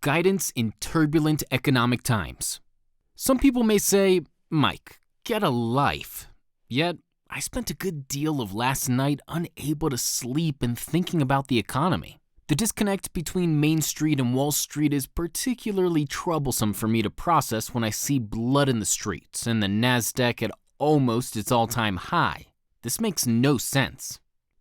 Guidance in turbulent economic times. Some people may say, Mike, get a life. Yet, I spent a good deal of last night unable to sleep and thinking about the economy. The disconnect between Main Street and Wall Street is particularly troublesome for me to process when I see blood in the streets and the Nasdaq at almost its all-time high. This makes no sense.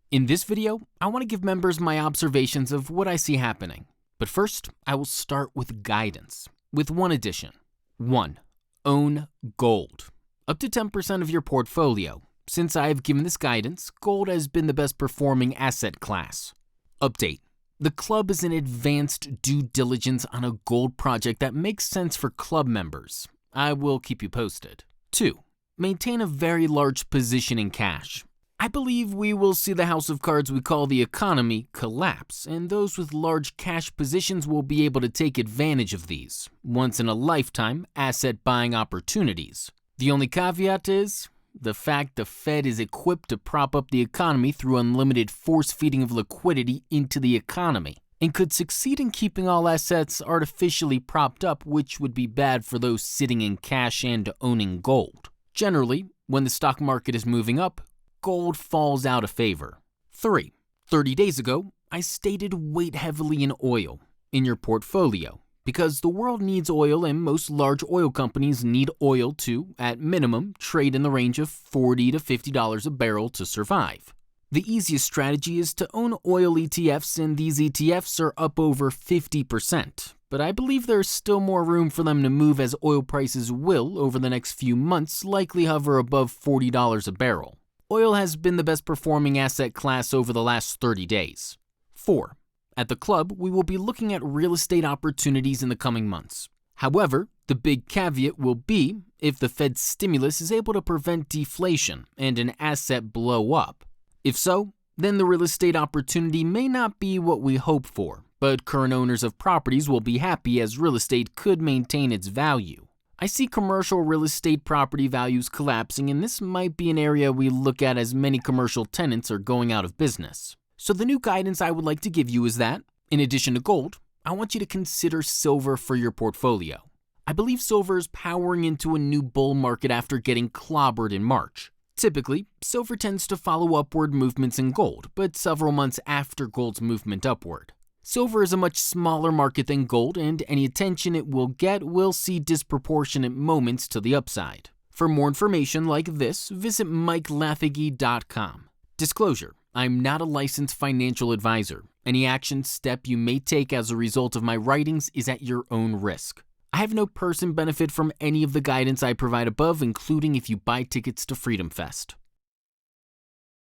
In this video, I want to give members my observations of what I see happening. But first, I will start with guidance, with one addition. 1. Own gold. Up to 10% of your portfolio. Since I have given this guidance, gold has been the best performing asset class. Update. The club is in advanced due diligence on a gold project that makes sense for club members. I will keep you posted. 2. Maintain a very large position in cash. I believe we will see the house of cards we call the economy collapse, and those with large cash positions will be able to take advantage of these once-in-a-lifetime asset buying opportunities. The only caveat is the fact the Fed is equipped to prop up the economy through unlimited force-feeding of liquidity into the economy, and could succeed in keeping all assets artificially propped up, which would be bad for those sitting in cash and owning gold. Generally, when the stock market is moving up, gold falls out of favor. 3. 30 days ago, I stated wait heavily in oil in your portfolio because the world needs oil and most large oil companies need oil to, at minimum, trade in the range of $40 to $50 a barrel to survive. The easiest strategy is to own oil ETFs, and these ETFs are up over 50%. But I believe there's still more room for them to move as oil prices will, over the next few months, likely hover above $40 a barrel. Oil has been the best performing asset class over the last 30 days. 4. At the club, we will be looking at real estate opportunities in the coming months. However, the big caveat will be if the Fed's stimulus is able to prevent deflation and an asset blow up. If so, then the real estate opportunity may not be what we hope for, but current owners of properties will be happy as real estate could maintain its value. I see commercial real estate property values collapsing, and this might be an area we look at as many commercial tenants are going out of business. So the new guidance I would like to give you is that, in addition to gold, I want you to consider silver for your portfolio. I believe silver is powering into a new bull market after getting clobbered in March. Typically, silver tends to follow upward movements in gold, but several months after gold's movement upward. Silver is a much smaller market than gold, and any attention it will get will see disproportionate moments to the upside. For more information like this, visit MikeLathigi.com. Disclosure: I'm not a licensed financial advisor. Any action step you may take as a result of my writings is at your own risk. I have no person benefit from any of the guidance I provide above, including if you buy tickets to Freedom Fest.